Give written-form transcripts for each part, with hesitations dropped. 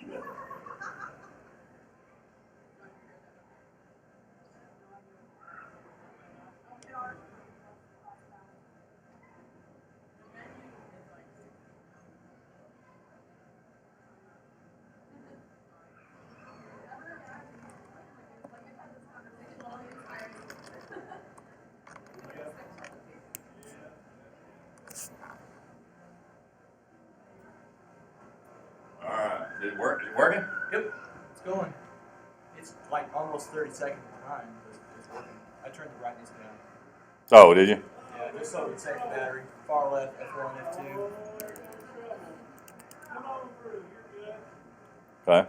All right. Did it work? Is it working? Yep, it's going. It's like almost 30 seconds behind, but it's working. I turned the brightness down. Oh, did you? Yeah, just so it would save the battery. Far left, F1, F2. Okay.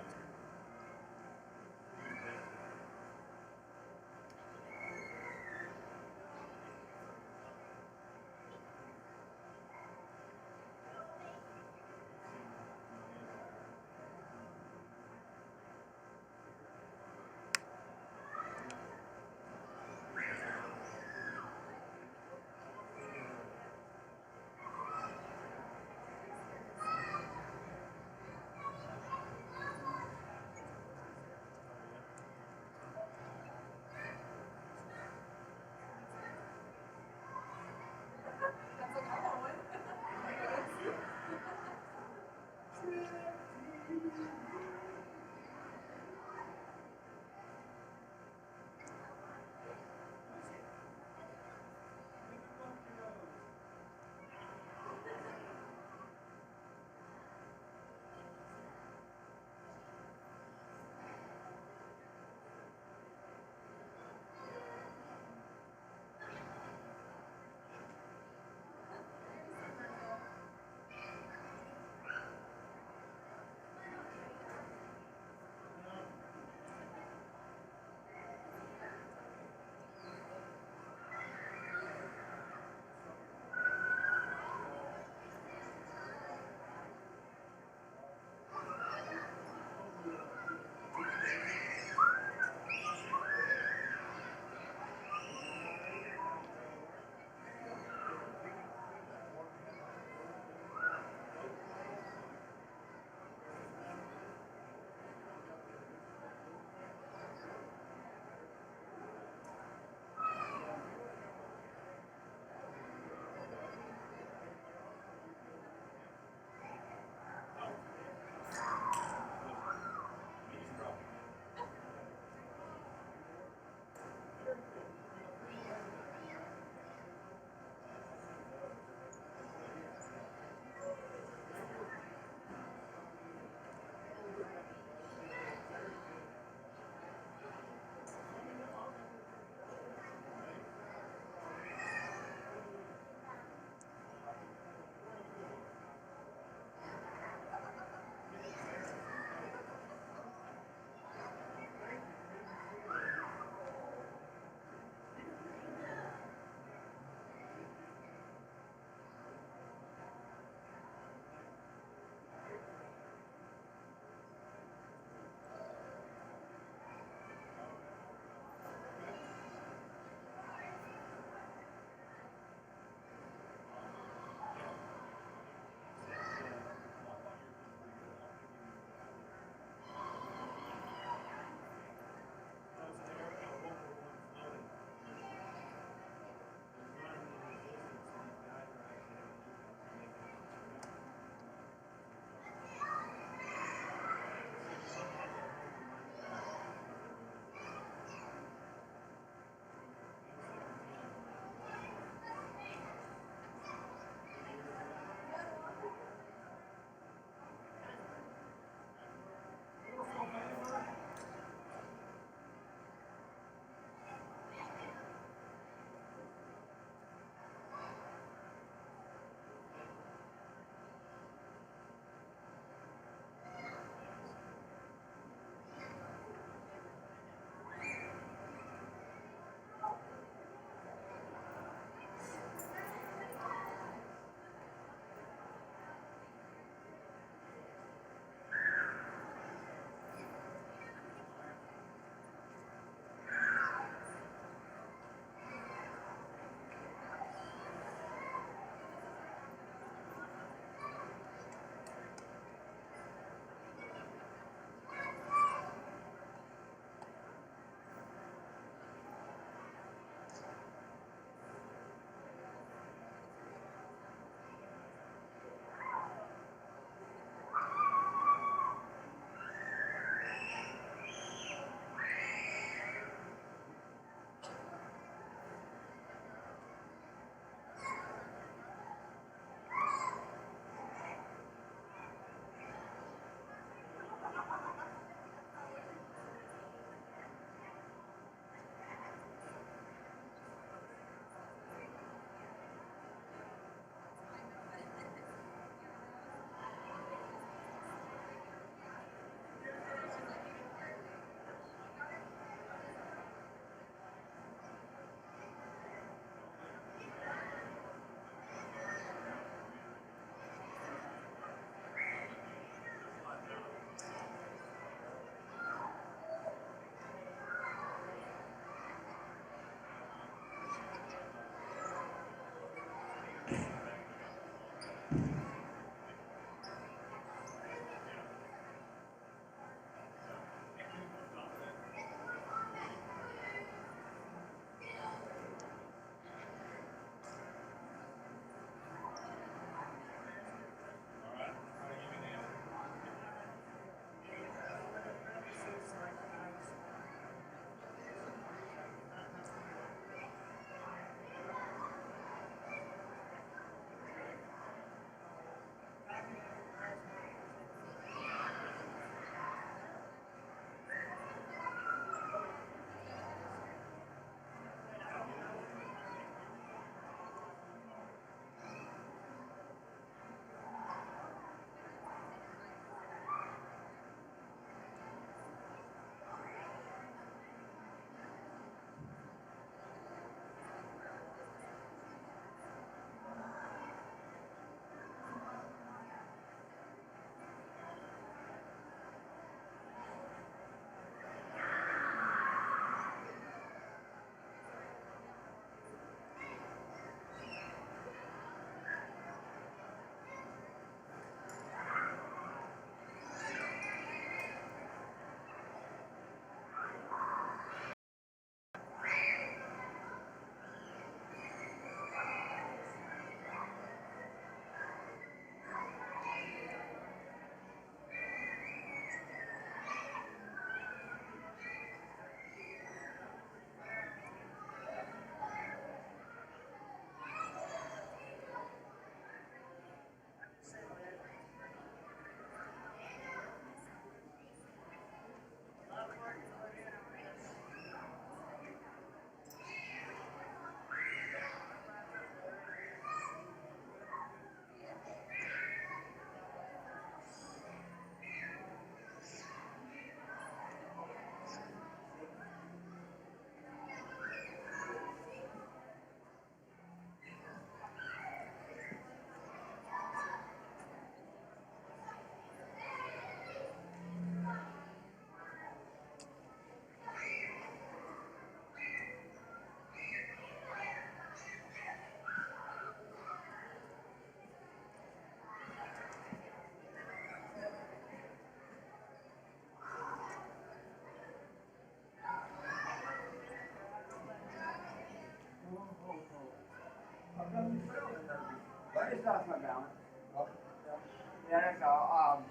that's all.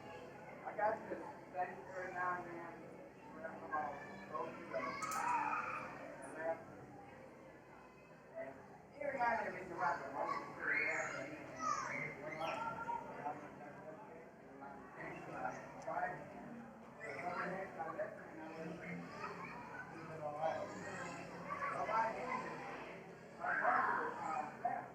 I got you to thank you every now and then. Come on, go to the left. And every now and then we can write the most to the left. Right? Overhead, got left hand, now we're all right. All right, my brother was left.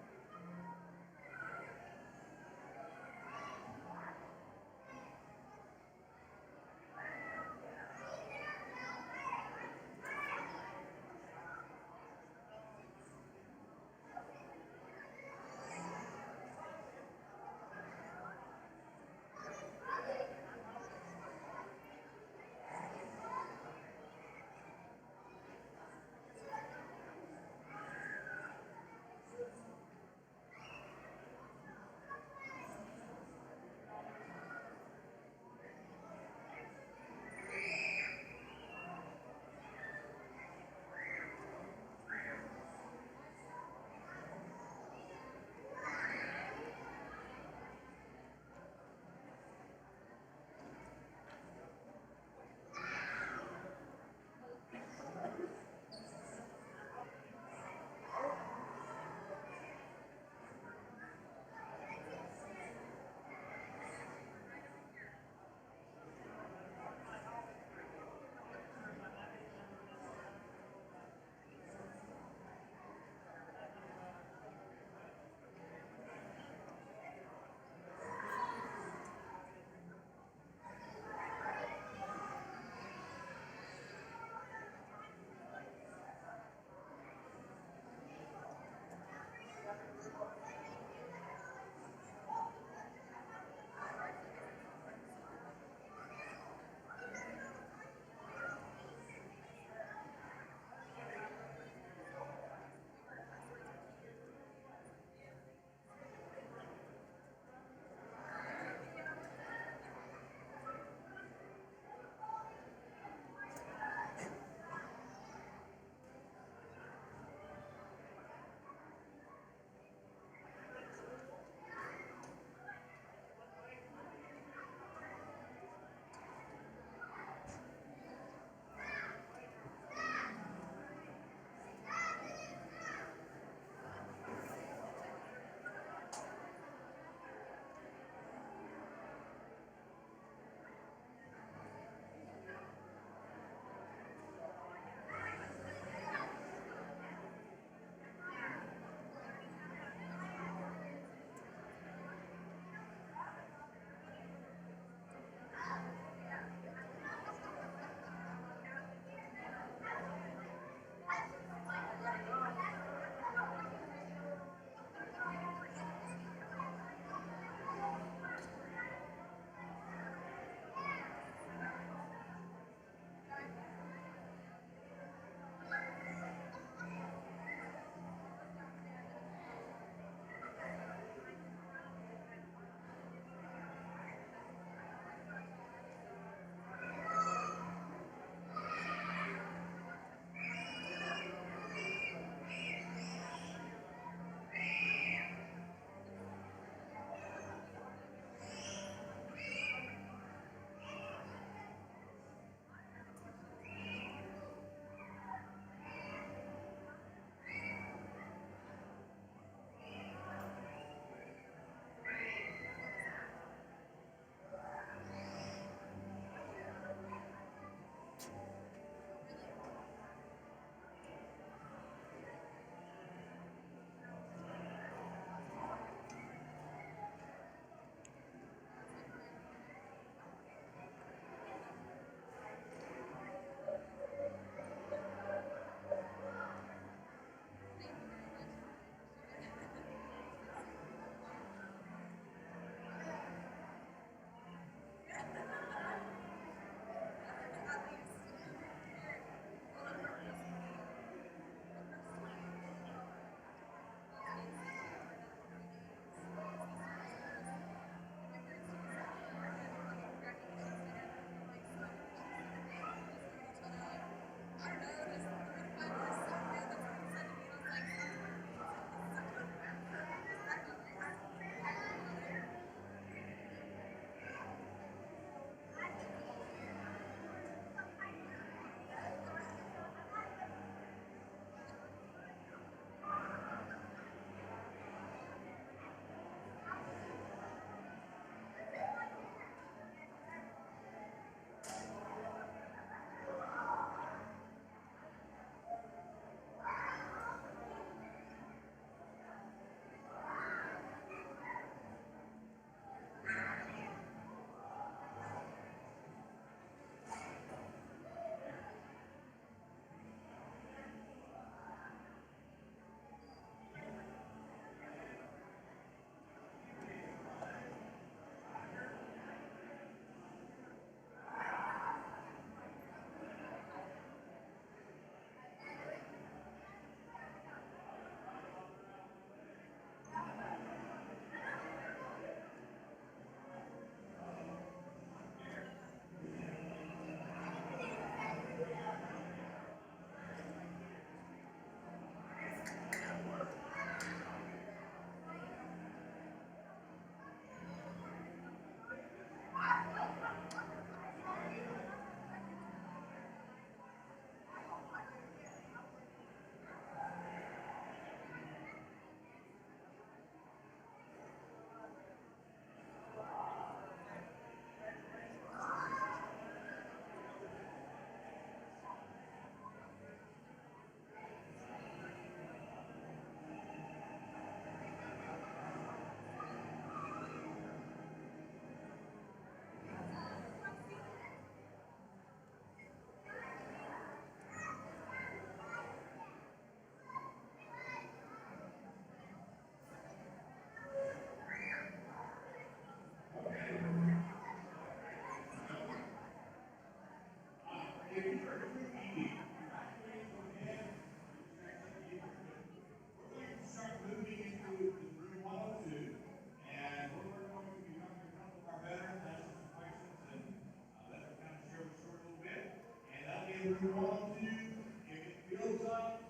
you want to, if it fills up,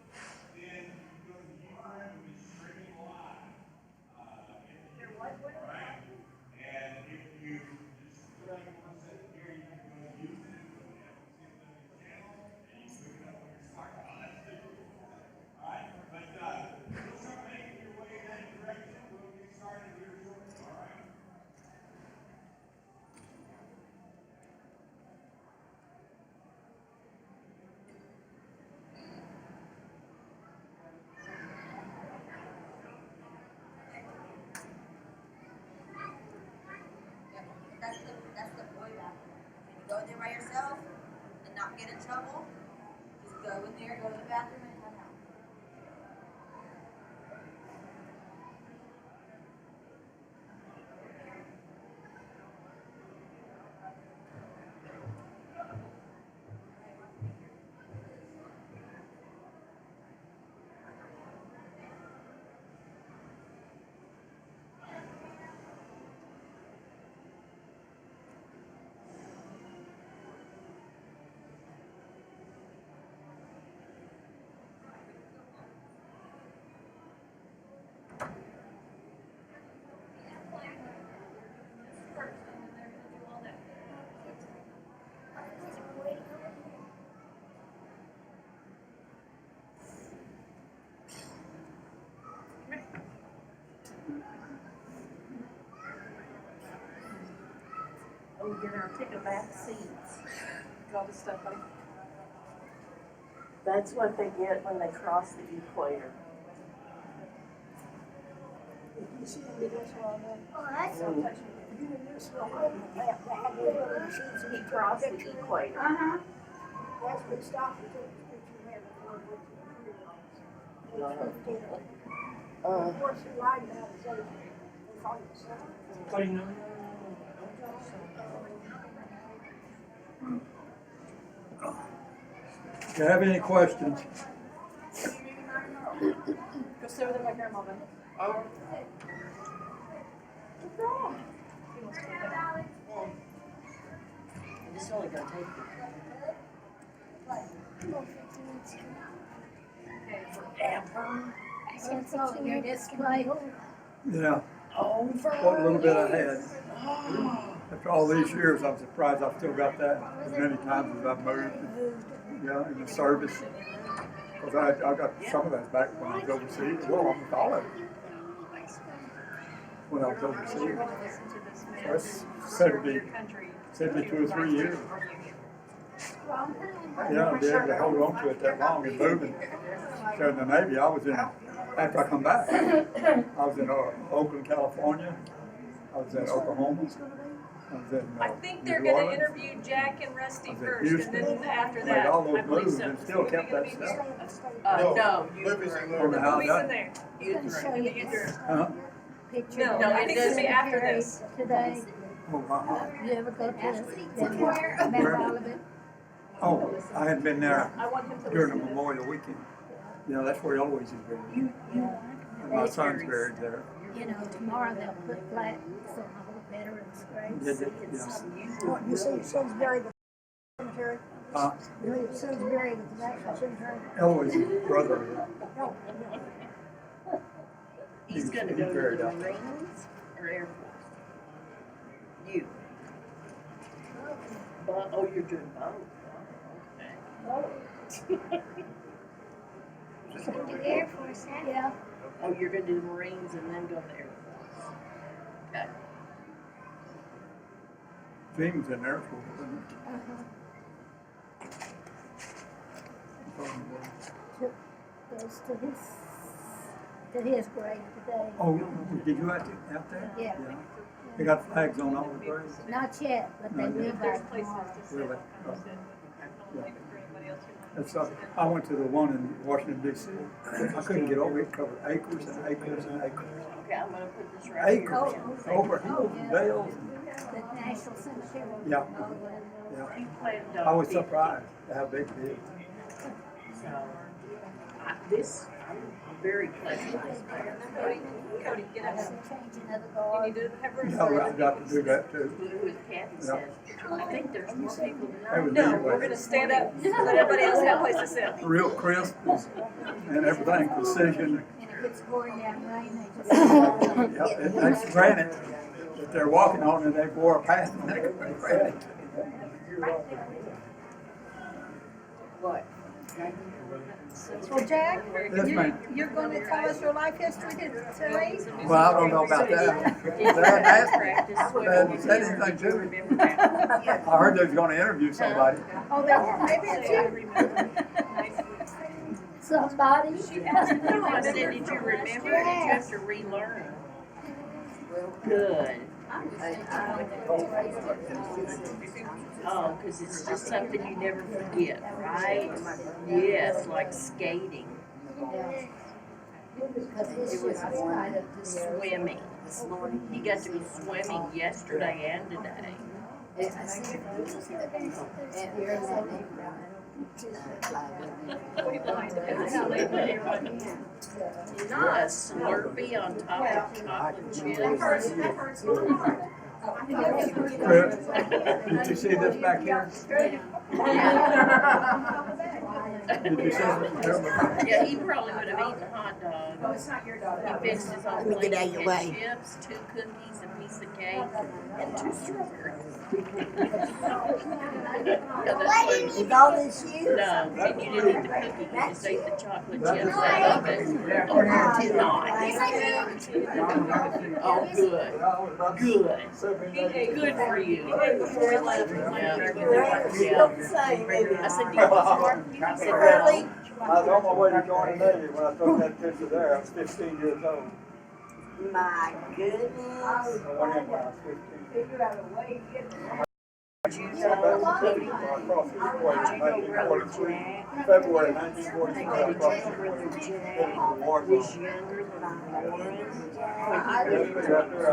then you go to the uterine and it's streaming live. Right? And if you just put on one set here, you can go use it, go to the FBCFW channel, and you can pick it up on your smartphone. Alright? But you'll start making your way in that direction. We'll get started here shortly. Alright? That's the boy bathroom. When you go in there by yourself and not get in trouble, just go in there, go to the bathroom, and come out. Oh, we get our ticket back seats. All the stuff like That's what they get when they cross the equator. You see the this one there? Oh, that's You do this one, they have those little machines He and crossed the equator. that's what stopped and took the picture there before it went to the freeway. Of course, he lied about his age. They called him a son. If you have any questions, go sit with my grandmother. Oh, It's only gonna take forever. It's all your display. yeah, Over. what little bit I had. After all these years, I'm surprised I've still got that as many times as I've moved. Yeah, in the service. Because I got some of that back when I was overseas. Well, almost all of it. When I was overseas. So that's 72 or 3 years. Yeah, I'd be able to hold on to it that long and moving. So in the Navy, I was in, after I come back, I was in Oakland, California. I was in Oklahoma. I was in I think they're New gonna Orleans. interview Jack and Rusty I was in first, and Houston. then after Made that, all I those believe moves so. and still kept that stuff. No, Libby's in On Lord. the the house, movie's in there. Show In you the interim. huh? picture. No, I think it's gonna be after Cemetery this. Today, Oh, wow. you ever go to Mount Olivet? Oh, I had been there I want him to during the listen to this. Memorial Weekend. You know, that's where he always is buried. And my son's buried there. You know, tomorrow they'll put flags on the whole veterans' graves. Did it? Yeah. What, you say your son's buried at the cemetery? Uh, You know, your son's buried at the national cemetery? Eloise's brother is. No. He's gonna he's go to buried the out there. Marines or Air Force? You. But, oh, you're doing both. Okay. The Air Force, yeah. Oh, you're gonna do the Marines and then go to the Air Force. Okay. Gene was in Air Force, wasn't he? Goes to his grave today. Oh, did you out there? Yeah. They got flags on all the graves? Not yet, but they will by There's places tomorrow. to sit. Really? I'll sit. Yeah. Maybe for anybody else who wants That's, to sit. I went to the one in Washington D.C. I couldn't get over it. It covered acres and acres and acres. Okay, I'm gonna put this right here. Acres, over hills and dales. The National Cemetery. Yeah. You Yeah. planted I was 50. surprised at how big it is. So, this, I'm very pleasant. Cody, get up. Changing of the You guard. need to have room. Yeah, I got to do that too. With Kathy says, I think there's more people than That I was know. No, we're gonna stand up, let everybody else have a place to sit. real crisp and everything, precision. And if it's pouring down rain, they just. Yep, it takes granted that they're walking on and they bore a path and they go for granted. What? Well, Jack, Yes, ma'am. you're gonna tell us your life history today? Well, I don't know about that. They hadn't asked me. They hadn't said anything to me. I heard they was gonna interview somebody. Oh, maybe it's you. Somebody. I said, did you remember? Did you have to relearn? Good. Oh, because it's just something you never forget, right? Yes, like skating. It was swimming. He got to be swimming yesterday and today. Not a Slurpee on top of chocolate chips. Chris, did you see this back here? Did you see this? Yeah, he probably would have eaten a hot dog. No, it's not your dog. He fixed his own plate. He had chips, 2 cookies, a piece of cake, and 2 strawberries. Yeah, that's what- Is all this you? No, and you didn't eat the cookie, you just ate the chocolate chips out of it. Oh, you did not. Oh, good. Good. Good for you. Before he left, yeah. I said, do you want more? He said, really? I was on my way to joining the Navy when I took that picture there. I was 15 years old. My goodness. I went in when I was 15. Judo, Cody. I crossed the equator in 1943. February 1943, I crossed the equator. It was a war zone. was younger than I was. Right there, I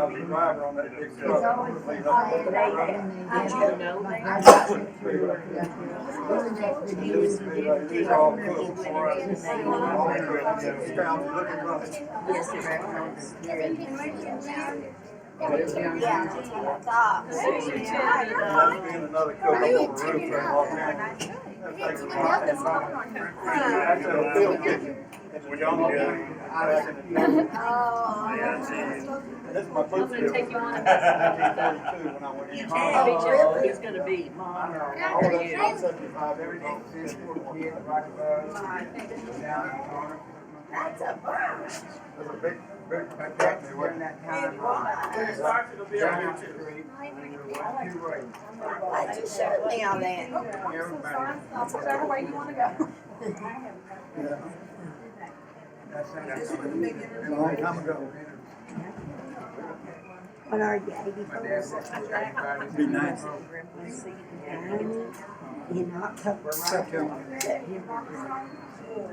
was the driver on that big truck. Cleaned up the Did you know that? He was in the These are all cool for us. Scroungy looking bunch. Yes, they recognized it. Yeah, stop. Must be in another cook on the roof there in Los Angeles. That thing was hot and fine. That's a field kitchen. It's a young back in the day. Oh. And this is my boot gonna take you on a- 1932 when I went in. Oh, he's gonna be mom. I was at 75 every day. That's a bird. There's a big factory during that time. Why'd you show me all that? That's whichever way you wanna go. Yeah. That's a long time ago. What are you, 84? Be nice. In October, September.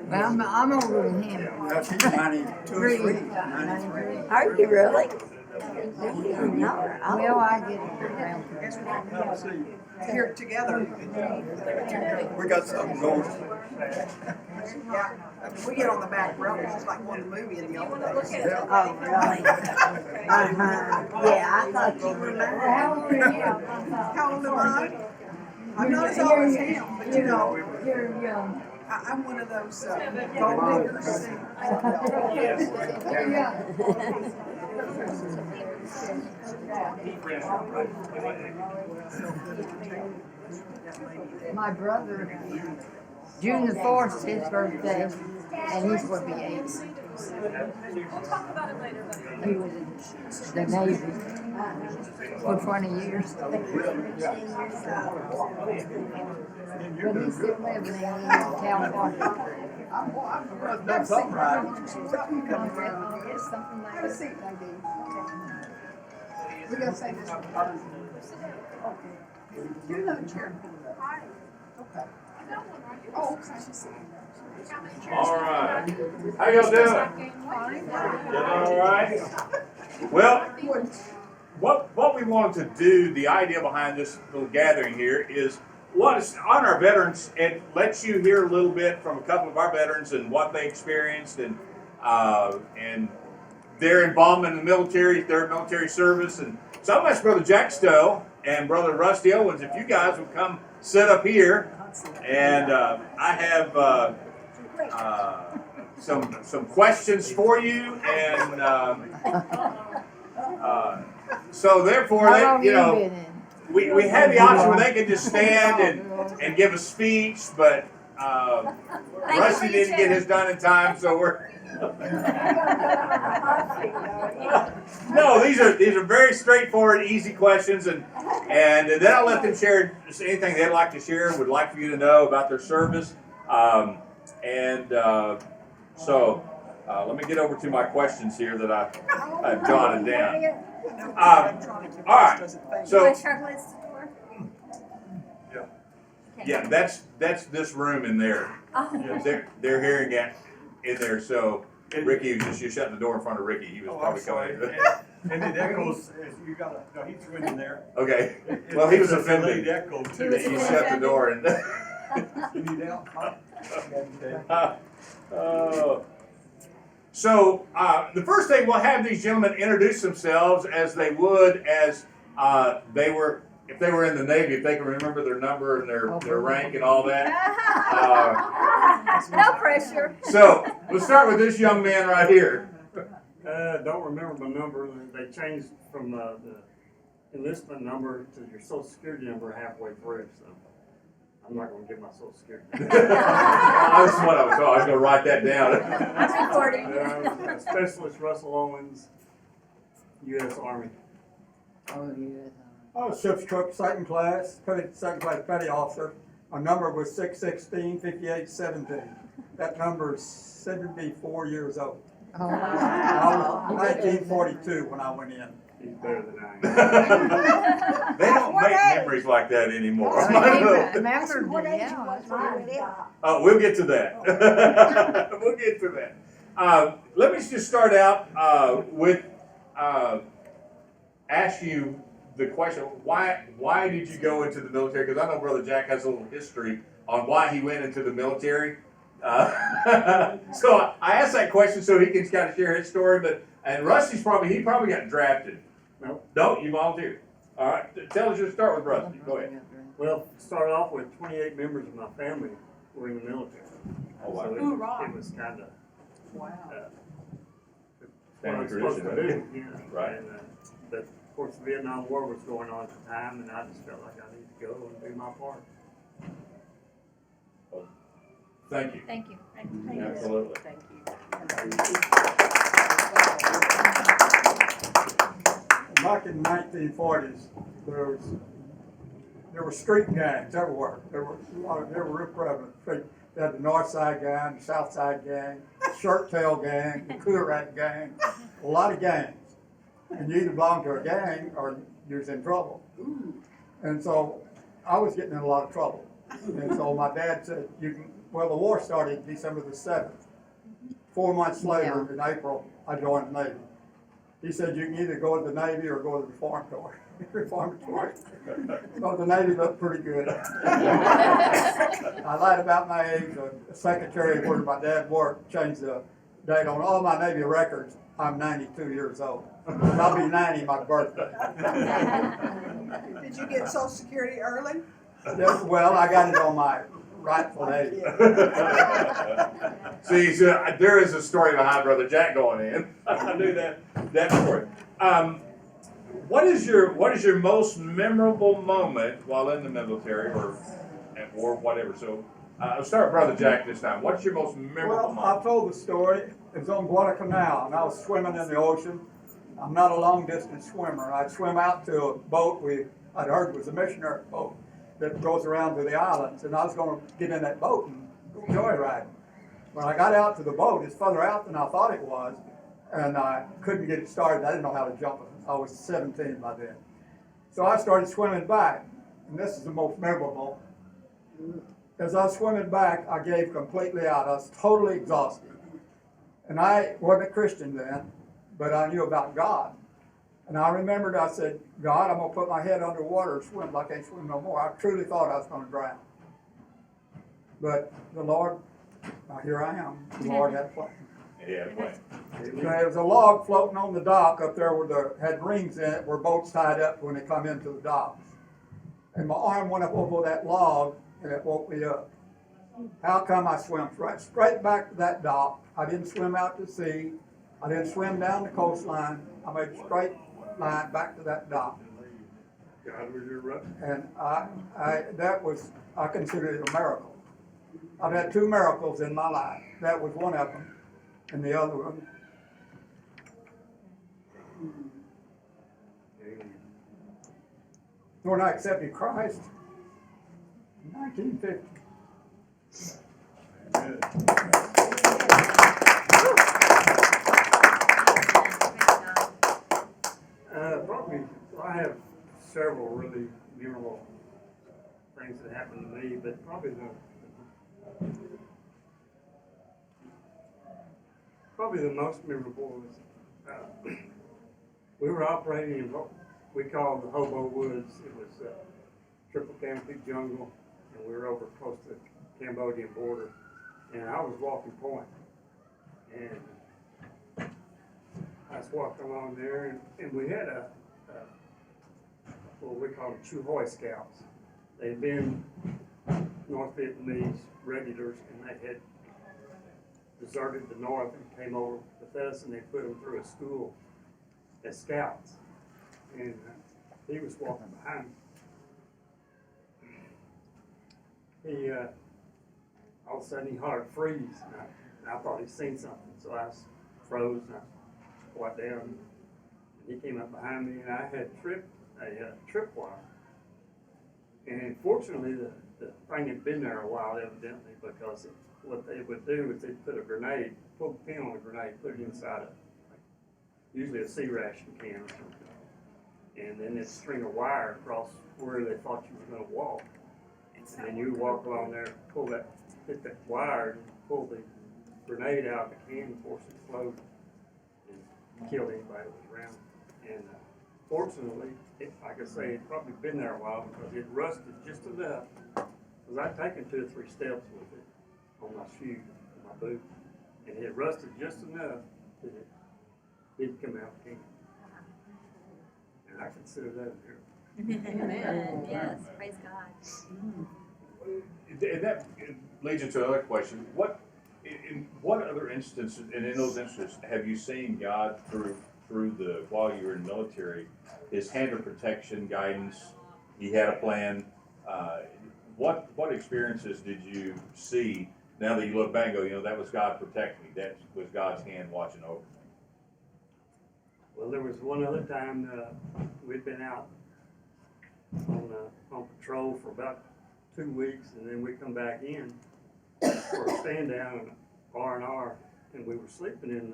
Well, I'm older than him. Yeah, she's 92 or 3, 93. Are you really? No. Well, I get it around. Let's see. Here together. We got something going. Yeah. We get on the back row, it's just like one movie in the old days. Oh, really? Yeah, I thought you remembered. How old are you? How old am I? I'm not as old as him, but you know, You're young. I'm one of those gold diggers. My brother, June the 4th is his birthday, and he's going to be 80. We'll talk about it later, buddy. He was in the Navy for 20 years. But he's still living in California. I've done something right. Something like that. We gotta say this. You're not the chair. Okay. Oh, okay. All right. How y'all doing? Doing all right? Well, what we wanted to do, the idea behind this little gathering here is honor our veterans and let you hear a little bit from a couple of our veterans and what they experienced and and their involvement in the military, their military service. And so I'm asking Brother Jack Stowe and Brother Rusty Owens if you guys would come sit up here. And I have some questions for you. And so therefore, How they, long you you know, been in? we had the option where they could just stand and give a speech, but Rusty didn't get his done in time, so we're. No, these are very straightforward, easy questions, and then I'll let them share just anything they'd like to share, would like for you to know about their service, so let me get over to my questions here that I've jotted down. All right, so yeah, that's this room in there. They're hearing it in there, so Ricky was just, you shutting the door in front of Ricky. He was probably coming in. And it echoes, you gotta, no, he's in there. Okay, well, he was It's a offended. delayed echo too. He shut the door and. You need help? So the first thing, we'll have these gentlemen introduce themselves as they would as they were, if they were in the Navy, if they can remember their number and their rank and all that. No pressure. So we'll start with this young man right here. Don't remember my number. They changed from the enlistment number to your social security number halfway through, so I'm not going to give my social security number. That's what I was going to write that down. I'm recording. Specialist Russell Owens, U.S. Army. Oh, yeah. I was ship's cook, second class petty officer. My number was 616-5817. That number is 74 years old. Oh, I was 1942 when I went in. He's better than I am. They don't make memories like that anymore. remember, yeah. Oh, we'll get to that. We'll get to that. Let me just start out with ask you the question: Why did you go into the military? Because I know Brother Jack has a little history on why he went into the military. So I asked that question so he can kind of share his story. And Rusty's probably got drafted. No. Don't you volunteered? All right. Tell us your start with Rusty. Go ahead. Well, start off with 28 members of my family were in the military. Oh, wow. So it was kind of what I was supposed to do. Yeah. Right. And, but of course, the Vietnam War was going on at the time, and I just felt like I needed to go and do my part. Thank you. Thank you. Absolutely. Thank you. Back in the 1940s, there were street gangs everywhere. They were real prevalent. They had the North Side gang, the South Side gang, the Shirt Tail gang, the Cooler Rat gang, a lot of gangs. And you either belonged to a gang or you was in trouble. And so I was getting in a lot of trouble. And so my dad said, well, the war started December the 7th. 4 months later, in April, I joined the Navy. He said, you can either go to the Navy or go to the reformatory. So the Navy looked pretty good. I lied about my age. The secretary where my dad worked changed the date on all my Navy records. I'm 92 years old. I'll be 90 my birthday. Did you get Social Security early? Yeah, well, I got it on my rightful age. See, so there is a story behind Brother Jack going in. I knew that story. What is your most memorable moment while in the military or at war, whatever? So I'll start with Brother Jack this time. What's your most memorable moment? I've told the story. It was on Guadalcanal, and I was swimming in the ocean. I'm not a long-distance swimmer. I'd swim out to a boat I'd heard was a missionary boat that goes around to the islands, and I was going to get in that boat and go joyriding. When I got out to the boat, it's further out than I thought it was, and I couldn't get it started. I didn't know how to jump it. I was 17 by then. So I started swimming back, and this is the most memorable. As I was swimming back, I gave completely out. I was totally exhausted. And I wasn't a Christian then, but I knew about God. And I remembered, I said, God, I'm going to put my head underwater and swim like I can't swim no more. I truly thought I was going to drown. But the Lord, here I am. The Lord had a plan. Yeah, wait. There was a log floating on the dock up there had rings in it where boats tied up when they come into the docks. And my arm went up over that log and it woke me up. How come I swam straight back to that dock? I didn't swim out to sea. I didn't swim down the coastline. I made a straight line back to that dock. God was your rock. And I consider it a miracle. I've had 2 miracles in my life. That was one of them. And the other one, when I accepted Christ in 1950. Probably, I have several really memorable things that happened to me, but probably the most memorable was we were operating in what we called the Hobo Woods. It was triple canopy jungle, and we were over close to the Cambodian border, and I was walking point, and I was walking along there, and we had what we call Chuhoi Scouts. They'd been North Vietnamese regulars, and they had deserted the North and came over with us, and they put them through a school as scouts. And he was walking behind me. He, all of a sudden, he hollered, "Freeze!" And I thought he'd seen something, so I froze and I squat down. And he came up behind me, and I had tripped a tripwire. And fortunately, the thing had been there a while, evidently, because what they would do is they'd put a grenade, pull the pin on a grenade, put it inside usually a sea ration can or something, and then they'd string a wire across where they thought you were going to walk. And then you walk along there, hit that wire, and pull the grenade out of the can, force it to float, and kill anybody that was around. And fortunately, like I say, it's probably been there a while because it rusted just enough. Because I'd taken 2 or 3 steps with it on my shoe, my boot, and it rusted just enough that it didn't come out the can. And I consider that a miracle. Amen. Yes, praise God. And that leads into another question. In what other instances, and in those instances, have you seen God while you were in the military, his hand of protection, guidance? He had a plan. What experiences did you see now that you look back and go, that was God protecting me, that was God's hand watching over me? Well, there was one other time we'd been out on patrol for about 2 weeks, and then we come back in for a stand down in R&R, and we were sleeping in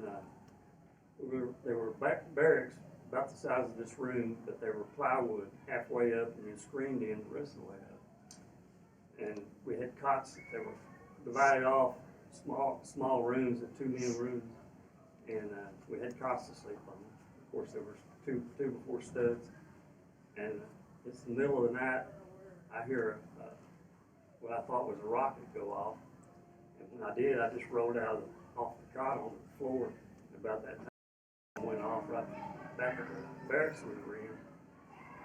they were barracks about the size of this room, but they were plywood halfway up and then screened in the rest of the way up. And we had cots that they were divided off, small rooms, 2-man rooms, and we had cots to sleep on. Of course, there were two before studs, and it's the middle of the night. I hear what I thought was a rocket go off, and when I did, I just rolled off the cot on the floor. About that time, it went off right back at the barracks we were in,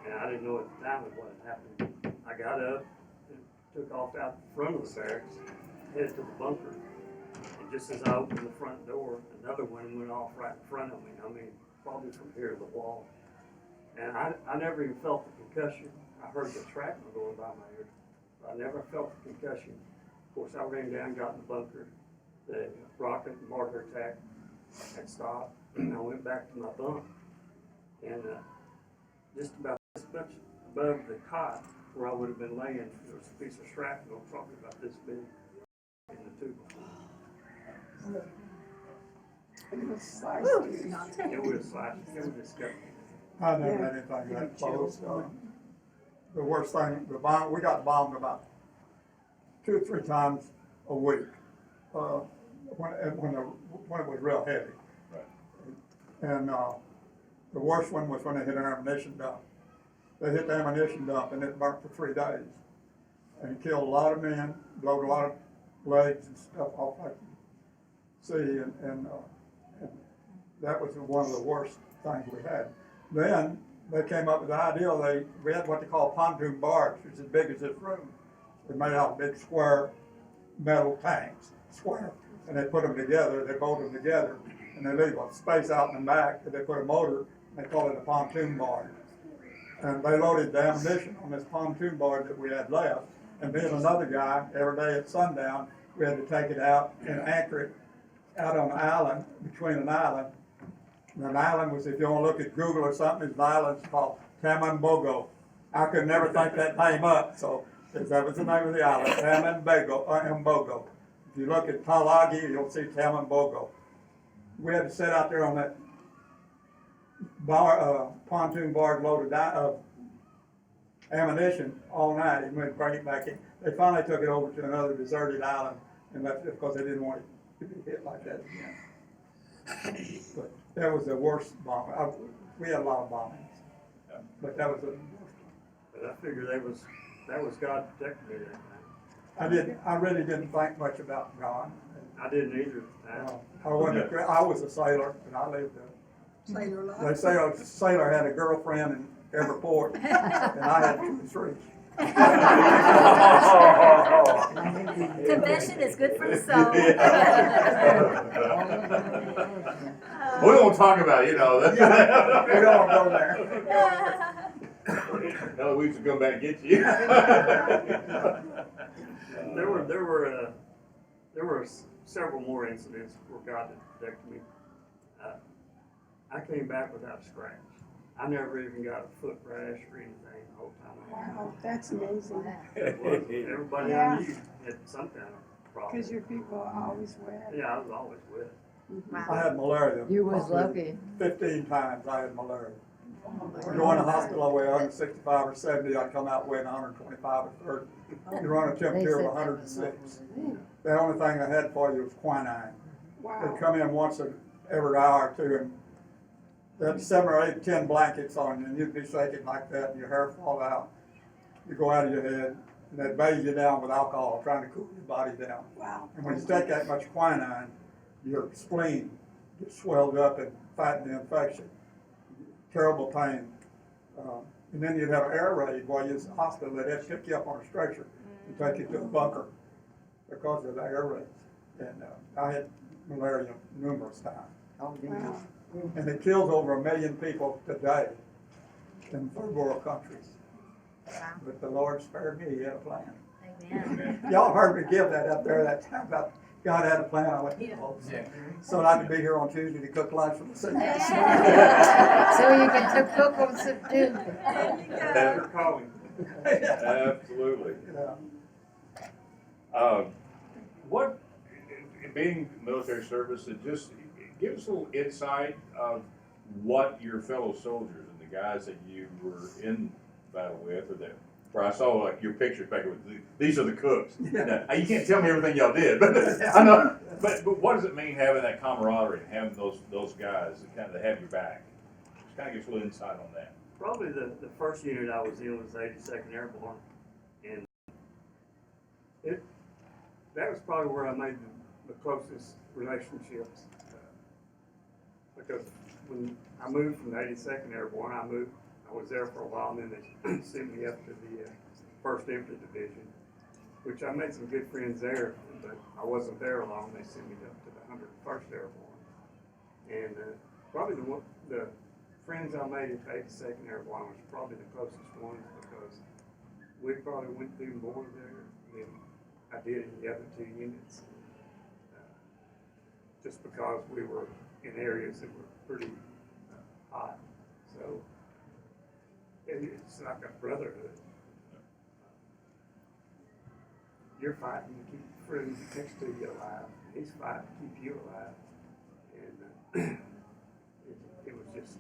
and I didn't know at the time what had happened. I got up and took off out the front of the barracks, headed to the bunker, and just as I opened the front door, another one went off right in front of me. I mean, probably from here to the wall. And I never even felt the concussion. I heard the shrapnel going by my ear. I never felt the concussion. Of course, I ran down, got in the bunker. The rocket and mortar attack had stopped. I went back to my bunk. And just about this much above the cot where I would have been laying, there was a piece of shrapnel probably about this big in the tube. It was sliced. It was sliced. It was disgusting. I never had anything that close. The worst thing, we got bombed about 2 or 3 times a week when it was real heavy. Right. And the worst one was when they hit an ammunition dump. They hit the ammunition dump and it burnt for 3 days. And it killed a lot of men, blowed a lot of legs and stuff off like sea, and that was one of the worst things we had. Then they came up with the idea, we had what they call pontoon barge, which is as big as this room. They made out big square metal tanks, square, and they put them together, they bolt them together, and they leave a space out in the back, and they put a motor, and they call it a pontoon barge. And they loaded the ammunition on this pontoon barge that we had left, and being another guy, every day at sundown, we had to take it out and anchor it out on an island, between an island. And an island was, if you want to look at Google or something, there's an island called Tamambogo. I could never think that name up, so that was the name of the island, Tamambogo. If you look at Talagi, you'll see Tamambogo. We had to sit out there on that pontoon barge loaded of ammunition all night, and we'd bring it back in. They finally took it over to another deserted island, and that's just because they didn't want it to be hit like that again. But that was the worst bomb. We had a lot of bombings, but that was the worst one. But I figured that was God protecting me that night. I really didn't think much about God. I didn't either. I was a sailor, and I lived there. Sailor life. They say a sailor had a girlfriend in every port, and I had 2 or 3. Confession is good for the soul. We won't talk about it, you know. We don't go there. Eloise will come back and get you. There were several more incidents where God had protected me. I came back without a scratch. I never even got a foot rash or anything the whole time. Wow, that's amazing. Everybody I knew had some kind of problem. Because your people are always wet. Yeah, I was always wet. I had malaria. You was lucky. 15 times I had malaria. Going to the hospital, I weigh 165 or 70, I'd come out weighing 125 or 30. You run a temperature of 106. The only thing I had for you was quinine. Wow. They'd come in once every hour or 2, and they had 7 or 8, 10 blankets on you, and you'd be shaking like that, and your hair fall out. You go out of your head, and they'd bathe you down with alcohol, trying to cool your body down. Wow. And when you take that much quinine, your spleen gets swelled up and fighting the infection. Terrible pain. And then you'd have an air raid while you're in the hospital. They'd have to pick you up on a stretcher and take you to a bunker because of the air raids. And I had malaria numerous times. Wow. And it kills over 1 million people today in third world countries. Wow. But the Lord spared me. He had a plan. Amen. Y'all heard me give that up there that time about God had a plan. I went, oh, so I could be here on Tuesday to cook lunch for the seniors. So you can cook on some too. That's your calling. Absolutely. Yeah. What, being military service, it just give us a little insight of what your fellow soldiers and the guys that you were in battle with, or that, where I saw like your pictures back with these are the cooks. Now, you can't tell me everything y'all did, but I know. But what does it mean having that camaraderie and having those guys that kind of have your back? Just kind of give us a little insight on that. Probably the first unit I was in was 82nd Airborne, and that was probably where I made the closest relationships. Because when I moved from the 82nd Airborne, I was there for a while, and then they sent me up to the 1st Infantry Division, which I made some good friends there, but I wasn't there long. They sent me up to the 101st Airborne. And probably the friends I made at the 82nd Airborne was probably the closest ones, because we probably went through more there than I did in the other 2 units. Just because we were in areas that were pretty hot. So it's like a brotherhood. You're fighting to keep the friend next to you alive. He's fighting to keep you alive. And it was just,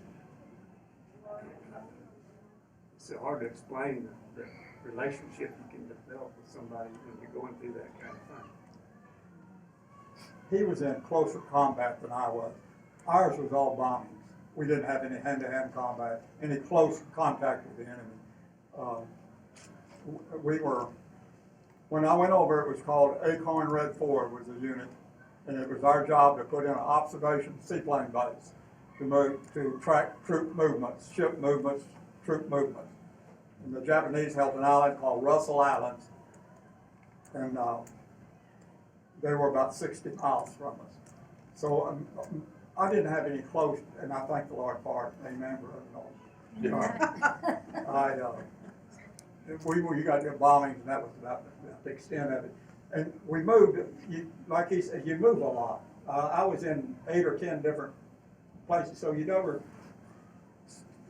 it's so hard to explain the relationship you can develop with somebody when you're going through that kind of thing. He was in closer combat than I was. Ours was all bombings. We didn't have any hand-to-hand combat, any close contact with the enemy. When I went over, it was called Acorn Red 4 was the unit, and it was our job to put in an observation seaplane base to track troop movements, ship movements, troop movements. And the Japanese held an island called Russell Islands, and they were about 60 miles from us. So I didn't have any close, and I thank the Lord for it. Amen, brother. We got the bombings, and that was about the extent of it. And we moved, like he said, you move a lot. I was in 8 or 10 different places, so you never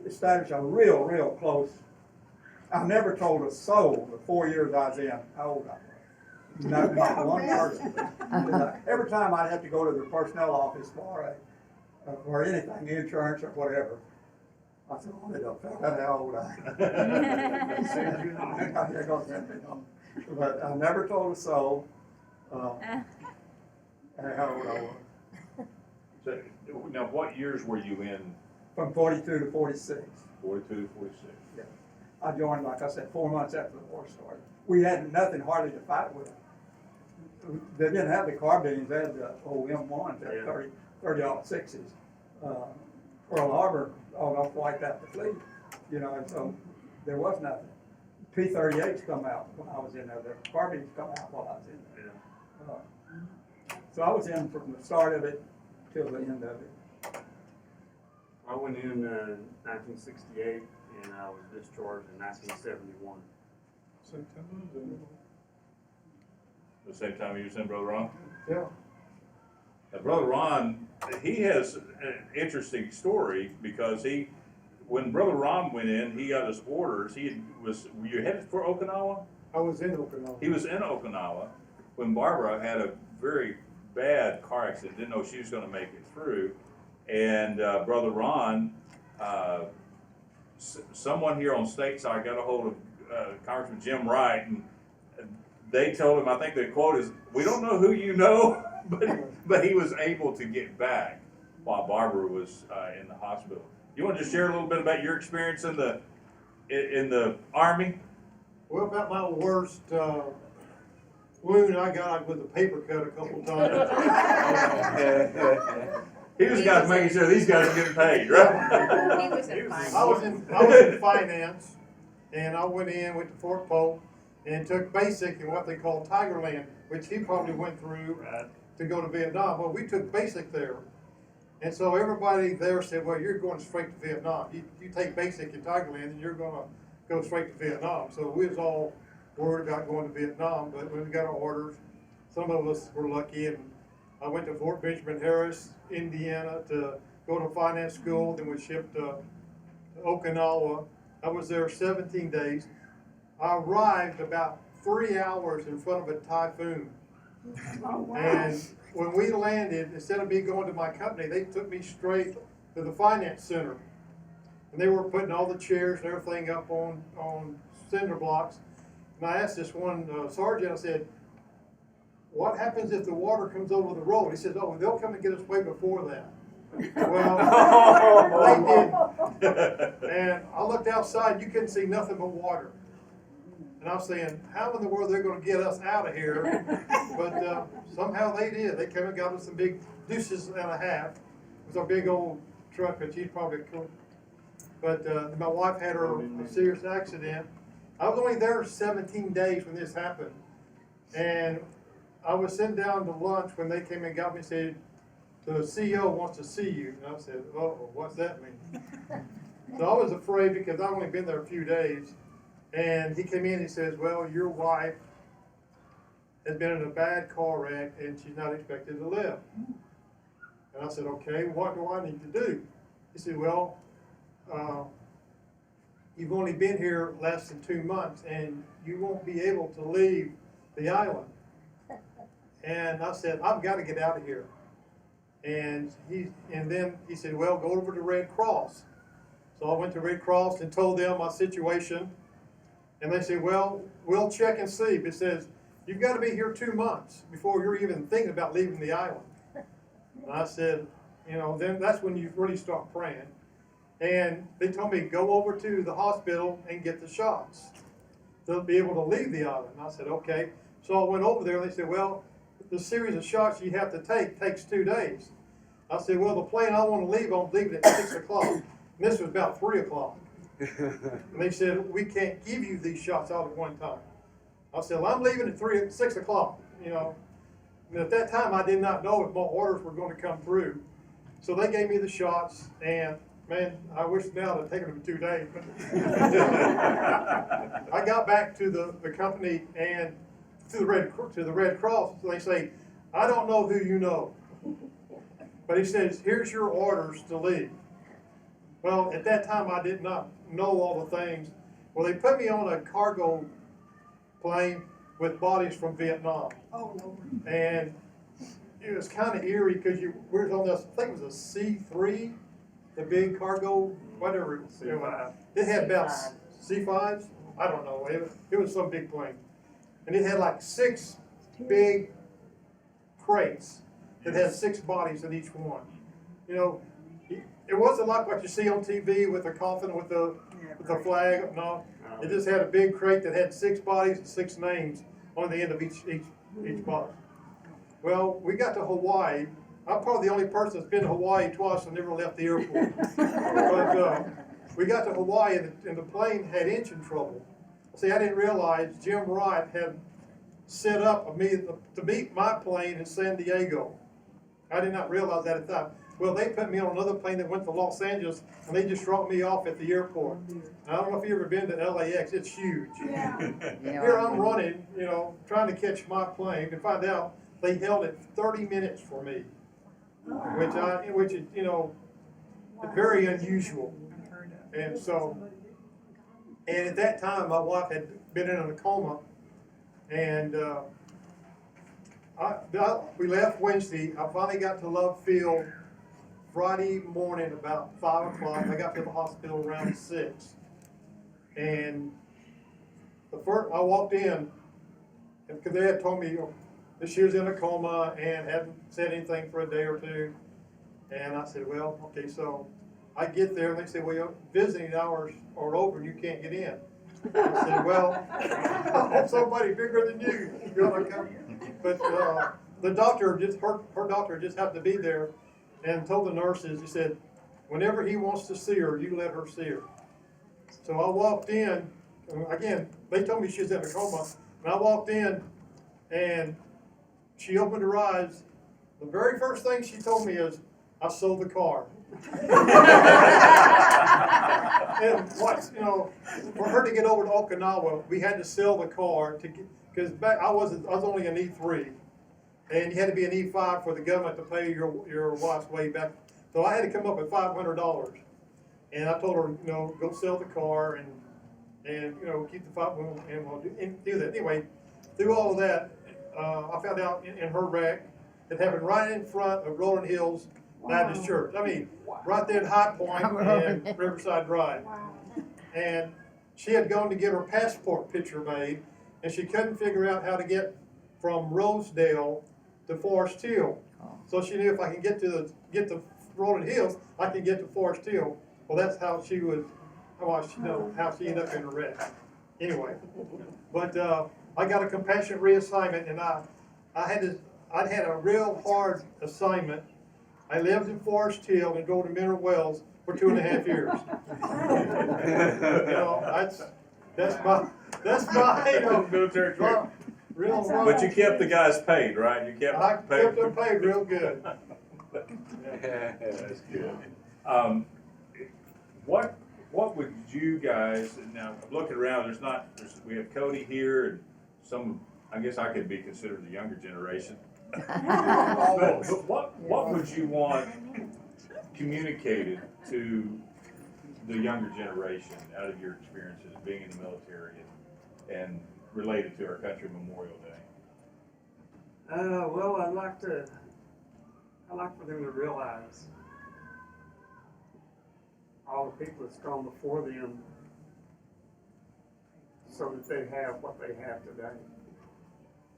establish a real close. I never told a soul the 4 years I was in how old I was. Not one person. Every time I'd have to go to the personnel office for anything, insurance or whatever, I said, oh, they don't know how old I am. But I never told a soul how old I was. So, now, what years were you in? From 42 to 46. 42 to 46. Yeah. I joined, like I said, 4 months after the war started. We had nothing hardly to fight with. They didn't have the carbines, they had the old M1s, they had 30-06s. Pearl Harbor almost wiped out the fleet, and so there was nothing. P-38s come out when I was in there, the carbines come out while I was in there. So I was in from the start of it till the end of it. I went in 1968 and I was discharged in 1971. The same time you was in, Brother Ron? Yeah. Now, Brother Ron, he has an interesting story because when Brother Ron went in, he got his orders. Were you headed for Okinawa? I was in Okinawa. He was in Okinawa when Barbara had a very bad car accident, didn't know she was going to make it through. And Brother Ron, someone here on stateside got a hold of Congressman Jim Wright, and they told him, I think the quote is, "We don't know who you know," but he was able to get back while Barbara was in the hospital. You want to just share a little bit about your experience in the Army? Well, about my worst wound I got with a paper cut a couple times. He was guys making sure these guys are getting paid, right? He was in finance. I was in finance, and I went to Fort Polk and took basic in what they call Tigerland, which he probably went through to go to Vietnam. Well, we took basic there. And so everybody there said, well, you're going straight to Vietnam. You take basic in Tigerland and you're going to go straight to Vietnam. So we was all worried about going to Vietnam, but when we got our orders, some of us were lucky, and I went to Fort Benjamin Harris, Indiana, to go to finance school. Then we shipped to Okinawa. I was there 17 days. I arrived about 3 hours in front of a typhoon. Oh, wow. And when we landed, instead of me going to my company, they took me straight to the finance center. And they were putting all the chairs and everything up on cinder blocks. And I asked this one sergeant, I said, what happens if the water comes over the road? He says, oh, they'll come and get us way before that. Well, they did. And I looked outside, you couldn't see nothing but water. And I was saying, how in the world are they going to get us out of here? But somehow they did. They came and got us some big deuces and a half. It was a big old truck that she's probably cool. But my wife had a serious accident. I was only there 17 days when this happened. And I was sitting down to lunch when they came and got me and said, the CEO wants to see you. And I said, oh, what's that mean? So I was afraid because I'd only been there a few days. And he came in and he says, well, your wife has been in a bad car wreck and she's not expected to live. And I said, okay, what do I need to do? He said, well, you've only been here less than 2 months and you won't be able to leave the island. And I said, I've got to get out of here. And then he said, well, go over to Red Cross. So I went to Red Cross and told them my situation. And they said, well, we'll check and see. But it says, you've got to be here 2 months before you're even thinking about leaving the island. And I said, then that's when you really start praying. And they told me, go over to the hospital and get the shots. They'll be able to leave the island. And I said, okay. So I went over there and they said, well, the series of shots you have to take takes 2 days. I said, well, the plane I want to leave, I'm leaving at 6 o'clock. And this was about 3 o'clock. And they said, we can't give you these shots all at one time. I said, well, I'm leaving at 6 o'clock, you know. And at that time, I did not know if my orders were going to come through. So they gave me the shots, and man, I wish now it had taken them 2 days. But I got back to the company and to the Red Cross. So they say, I don't know who you know, but he says, here's your orders to leave. Well, at that time, I did not know all the things. Well, they put me on a cargo plane with bodies from Vietnam. Oh, Lord. And it was kind of eerie because we were on this, I think it was a C3, the big cargo, whatever it was. C5. It had about C5s? I don't know. It was some big plane. And it had like 6 big crates that had 6 bodies in each one. You know, it wasn't like what you see on TV with the coffin with the flag. No, it just had a big crate that had 6 bodies and 6 names on the end of each body. Well, we got to Hawaii. I'm probably the only person that's been to Hawaii twice and never left the airport. But we got to Hawaii and the plane had engine trouble. See, I didn't realize Jim Wright had set up to meet my plane in San Diego. I did not realize that at the time. Well, they put me on another plane that went to Los Angeles, and they just dropped me off at the airport. And I don't know if you've ever been to LAX. It's huge. Yeah. Here I'm running, you know, trying to catch my plane, and find out they held it 30 minutes for me, which is, you know, very unusual. And so, and at that time, my wife had been in a coma, and we left Wednesday. I finally got to Love Field Friday morning about 5 o'clock. I got to the hospital around 6. And I walked in, because they had told me that she was in a coma and hadn't said anything for a day or 2. And I said, well, okay, so I get there, and they say, well, your visiting hours are over and you can't get in. I said, well, I hope somebody bigger than you is going to come. But the doctor, her doctor just happened to be there and told the nurses, he said, whenever he wants to see her, you let her see her. So I walked in, again, they told me she was in a coma, and I walked in, and she opened her eyes. The very first thing she told me is, I sold the car. And what, you know, for her to get over to Okinawa, we had to sell the car because back I was only an E3, and you had to be an E5 for the government to pay your wife's way back. So I had to come up with $500, and I told her, you know, go sell the car and you know, keep the $500 and we'll do that. Anyway, through all of that, I found out in her wreck it happened right in front of Rolling Hills Baptist Church. I mean, right there at High Point and Riverside Drive. And she had gone to get her passport picture made, and she couldn't figure out how to get from Rosedale to Forest Hill. So she knew if I can get to Rolling Hills, I could get to Forest Hill. Well, that's how she ended up in a wreck. Anyway, but I got a compassionate reassignment, and I'd had a real hard assignment. I lived in Forest Hill and drove to Mineral Wells for 2.5 years. You know, that's my you know, military trip. real. But you kept the guys paid, right? You kept I paid. kept them paid real good. That's good. What would you guys, now looking around, we have Cody here and some, I guess I could be considered the younger generation. But what would you want communicated to the younger generation out of your experiences being in the military and related to our country Memorial Day? Well, I'd like for them to realize all the people that's gone before them so that they have what they have today.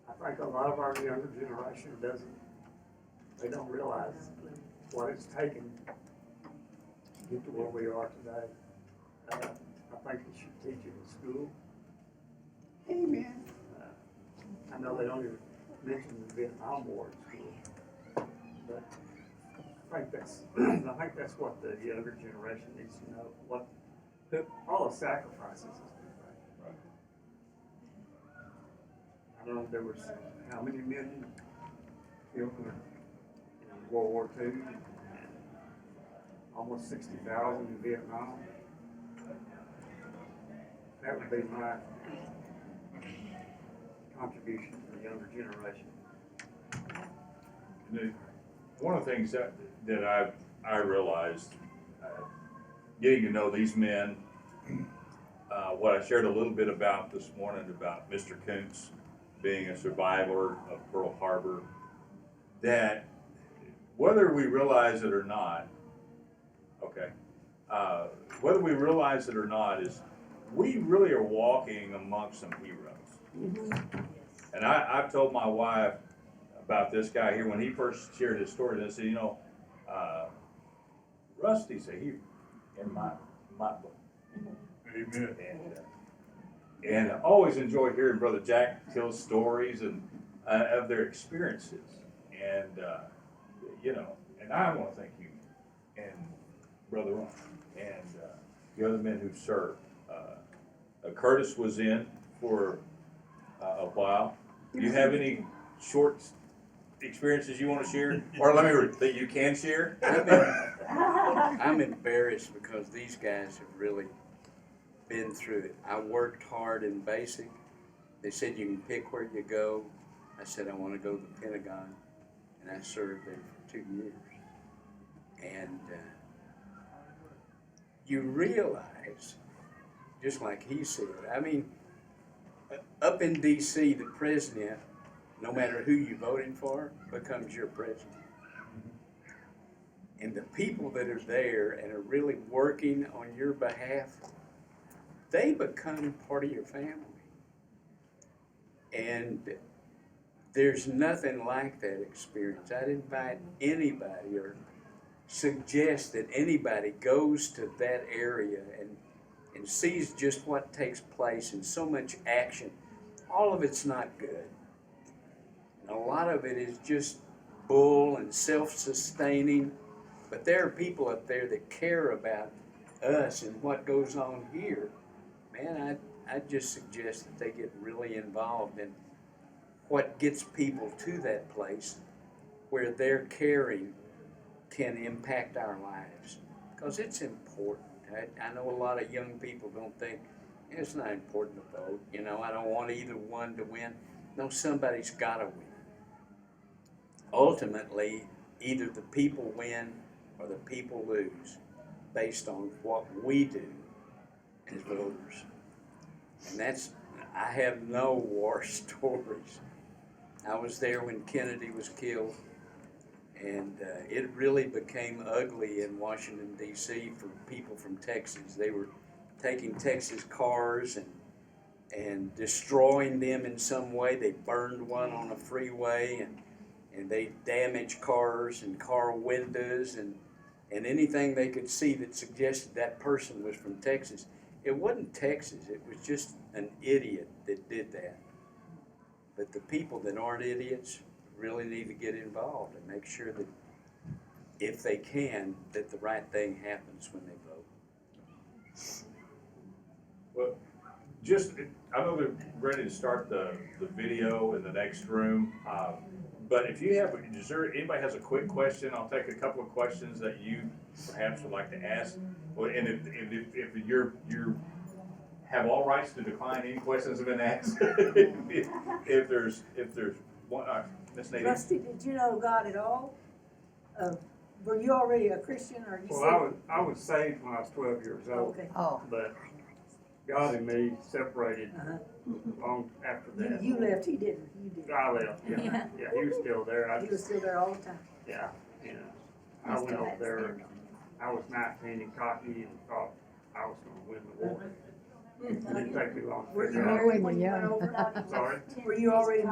I think a lot of our younger generation they don't realize what it's taken to get to where we are today. I think we should teach it in school. Amen. I know they don't mentioned the Vietnam War at school, but I think that's what the younger generation needs to know, all the sacrifices has been made. I don't know, there was how many million killed in World War II, and almost 60,000 in Vietnam. That would be my contribution to the younger generation. One of the things that I realized, getting to know these men, what I shared a little bit about this morning about Mr. Kuntz being a survivor of Pearl Harbor, that whether we realize it or not, whether we realize it or not, is we really are walking amongst some heroes. And I've told my wife about this guy here when he first shared his story. And I said, Rusty's a hero in my book. Amen. And I always enjoy hearing Brother Jack tell stories and of their experiences. And and I want to thank you and Brother Ron and the other men who served. Curtis was in for a while. Do you have any short experiences you want to share? Or let me that you can share? I'm embarrassed because these guys have really been through it. I worked hard in basic. They said you can pick where you go. I said I want to go to the Pentagon, and I served there for 2 years. And you realize, just like he said, I mean, up in D.C., the president, no matter who you voted for, becomes your president. And the people that are there and are really working on your behalf, they become part of your family. And there's nothing like that experience. I'd invite anybody or suggest that anybody goes to that area and sees just what takes place and so much action. All of it's not good. And a lot of it is just bull and self-sustaining. But there are people up there that care about us and what goes on here. Man, I just suggest that they get really involved in what gets people to that place where their caring can impact our lives. Because it's important. I know a lot of young people don't think it's not important to vote. I don't want either one to win. No, somebody's got to win. Ultimately, either the people win or the people lose based on what we do as voters. And I have no war stories. I was there when Kennedy was killed, and it really became ugly in Washington, D.C. for people from Texas. They were taking Texas cars and destroying them in some way. They burned one on a freeway, and they damaged cars and car windows and anything they could see that suggested that person was from Texas. It wasn't Texas, it was just an idiot that did that. But the people that aren't idiots really need to get involved and make sure that, if they can, that the right thing happens when they vote. Well, I know they're ready to start the video in the next room. But if you have, anybody has a quick question, I'll take a couple of questions that you perhaps would like to ask. And if you have all rights to decline any questions that have been asked, if there's one, Miss Nadine. Rusty, did you know God at all? Were you already a Christian, or you? Well, I was saved when I was 12 years old. Okay. Oh. But God and me separated long after that. You left, he didn't. You did. I left, yeah. Yeah, he was still there. He was still there all the time. Yeah, I went over there, I was 19 and cocky and thought I was gonna win the war. It didn't take me long to Were you figure out. married when you went over? Sorry? Were you already